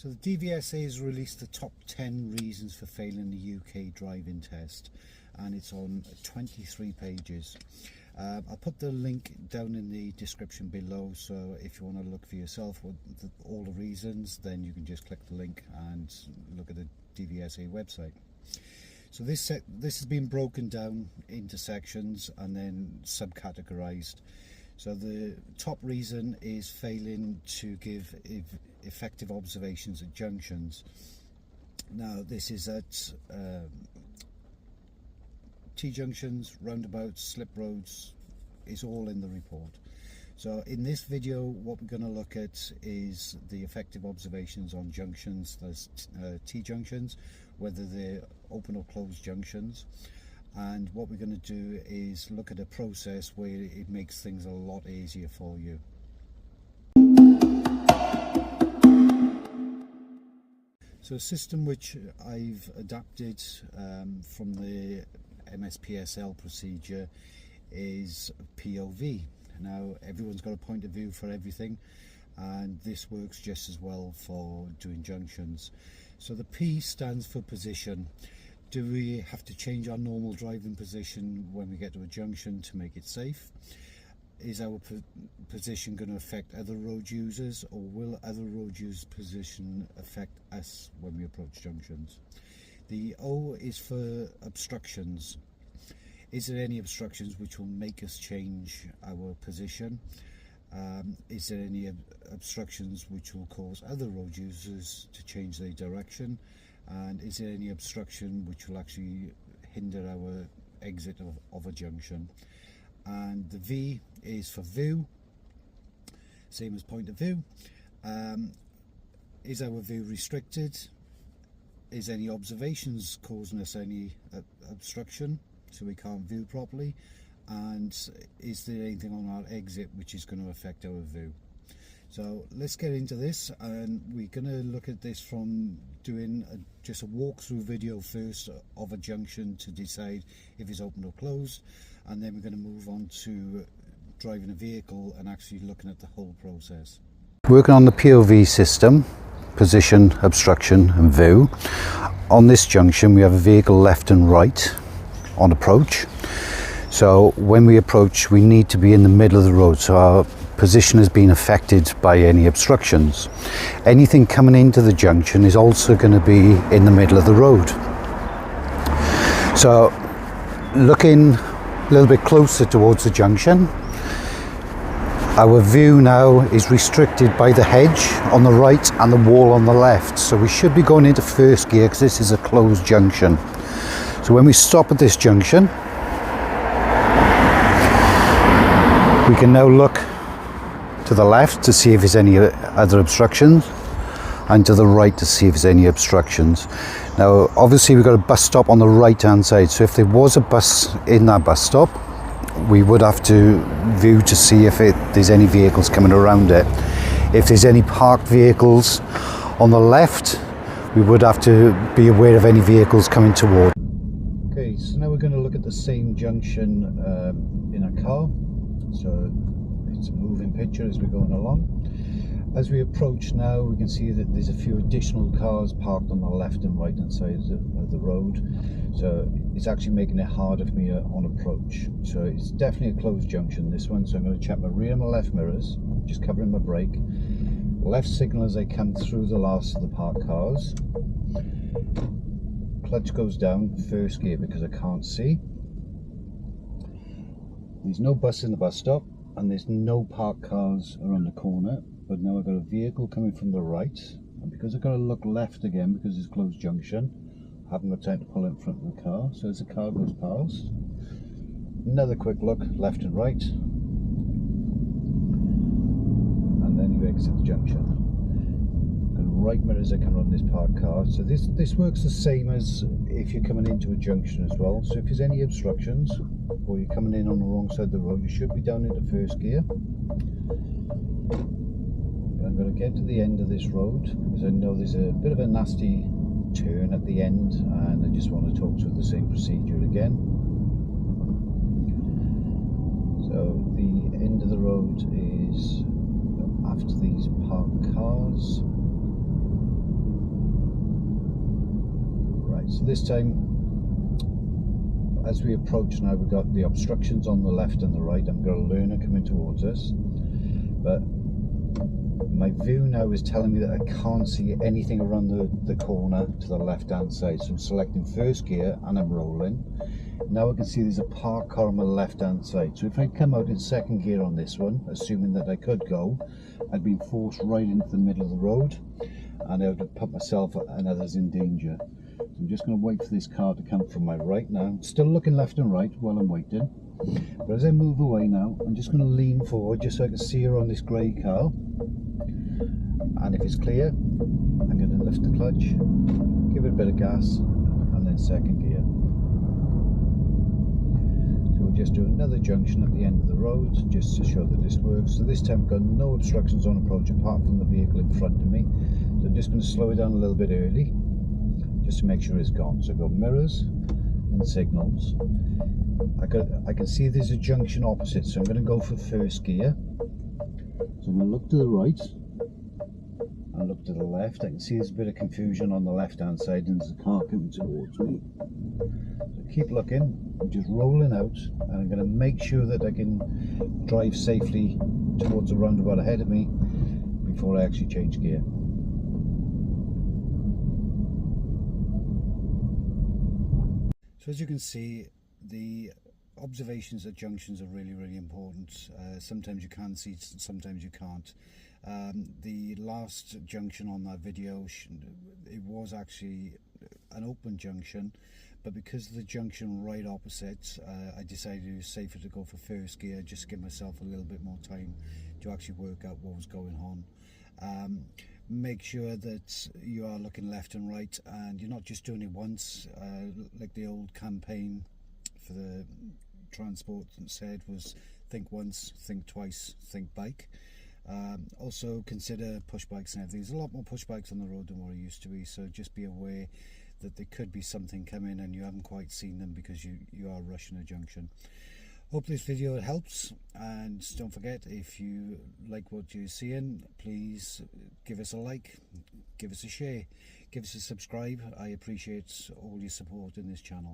So the DVSA has released the top 10 reasons for failing the UK driving test, and it's on 23 pages. I'll put the link down in the description below, so if you want to look for yourself all the reasons, then you can just click the link and look at the DVSA website. So this has been broken down into sections and then subcategorized. So the top reason is failing to give effective observations at junctions. Now this is at T-junctions, roundabouts, slip roads, is all in the report. So in this video what we're going to look at is the effective observations on junctions, those T-junctions, whether they're open or closed junctions. And what we're going to do is look at a process where it makes things a lot easier for you. So a system which I've adapted from the MSPSL procedure is POV. Now everyone's got a point of view for everything, and this works just as well for doing junctions. So the P stands for position. Do we have to change our normal driving position when we get to a junction to make it safe? Is our position going to affect other road users, or will other road users' position affect us when we approach junctions? The O is for obstructions. Is there any obstructions which will make us change our position? Is there any obstructions which will cause other road users to change their direction? And is there any obstruction which will actually hinder our exit of a junction? And the V is for view, same as point of view. Is our view restricted? Is any observations causing us any obstruction so we can't view properly? And is there anything on our exit which is going to affect our view? So let's get into this, and we're going to look at this from doing just a walkthrough video first of a junction to decide if it's open or closed, and then we're going to move on to driving a vehicle and actually looking at the whole process. Working on the POV system, position, obstruction and view. On this junction we have a vehicle left and right on approach. So when we approach we need to be in the middle of the road, so our position has been affected by any obstructions. Anything coming into the junction is also going to be in the middle of the road. So looking a little bit closer towards the junction, our view now is restricted by the hedge on the right and the wall on the left. So we should be going into first gear because this is a closed junction. So when we stop at this junction, we can now look to the left to see if there's any other obstructions, and to the right to see if there's any obstructions. Now obviously we've got a bus stop on the right hand side, so if there was a bus in that bus stop we would have to view to see if there's any vehicles coming around it. If there's any parked vehicles on the left, we would have to be aware of any vehicles coming toward. Okay, so now we're going to look at the same junction in a car. So it's a moving picture as we're going along. As we approach now, we can see that there's a few additional cars parked on the left and right hand sides of the road. So it's actually making it harder for me on approach. So it's definitely a closed junction, this one. So I'm going to check my rear and my left mirrors, just covering my brake. Left signal as I come through the last of the parked cars. Clutch goes down, first gear because I can't see. There's no bus in the bus stop, and there's no parked cars around the corner, but now I've got a vehicle coming from the right, and because I've got to look left again because it's closed junction, I haven't got time to pull in front of the car. So as the car goes past, another quick look left and right, and then you exit the junction. And right mirrors that come around this parked car. So this works the same as if you're coming into a junction as well. So if there's any obstructions, or you're coming in on the wrong side of the road, you should be down into first gear. I'm going to get to the end of this road because I know there's a bit of a nasty turn at the end, and I just want to talk through the same procedure again. So the end of the road is after these parked cars. So this time, as we approach now, we've got the obstructions on the left and the right. I've got a learner coming towards us, but my view now is telling me that I can't see anything around the corner to the left hand side. So I'm selecting first gear and I'm rolling. Now I can see there's a parked car on my left hand side. So if I come out in second gear on this one, assuming that I could go, I'd be forced right into the middle of the road and I would have put myself and others in danger. So I'm just going to wait for this car to come from my right now. Still looking left and right while I'm waiting. But as I move away now, I'm just going to lean forward just so I can see her on this grey car. And if it's clear, I'm going to lift the clutch, give it a bit of gas, and then second gear. So we'll just do another junction at the end of the road, just to show that this works. So this time I've got no obstructions on approach apart from the vehicle in front of me. So I'm just going to slow it down a little bit early, just to make sure it's gone. So I've got mirrors and signals. I can see there's a junction opposite, so I'm going to go for first gear. So I'm going to look to the right and look to the left. I can see there's a bit of confusion on the left hand side and there's a car coming towards me. So keep looking, I'm just rolling out and I'm going to make sure that I can drive safely towards the roundabout ahead of me before I actually change gear. So as you can see, the observations at junctions are really important. Sometimes you can see, sometimes you can't. The last junction on that video, it was actually an open junction, but because of the junction right opposite, I decided it was safer to go for first gear, just to give myself a little bit more time to actually work out what was going on. Make sure that you are looking left and right and you're not just doing it once, like the old campaign for the transport said was think once, think twice, think bike. Also consider push bikes and everything. There's a lot more push bikes on the road than what it used to be, so just be aware that there could be something coming and you haven't quite seen them because you are rushing a junction. Hope this video helps, and don't forget, if you like what you're seeing, please give us a like, give us a share, give us a subscribe. I appreciate all your support in this channel.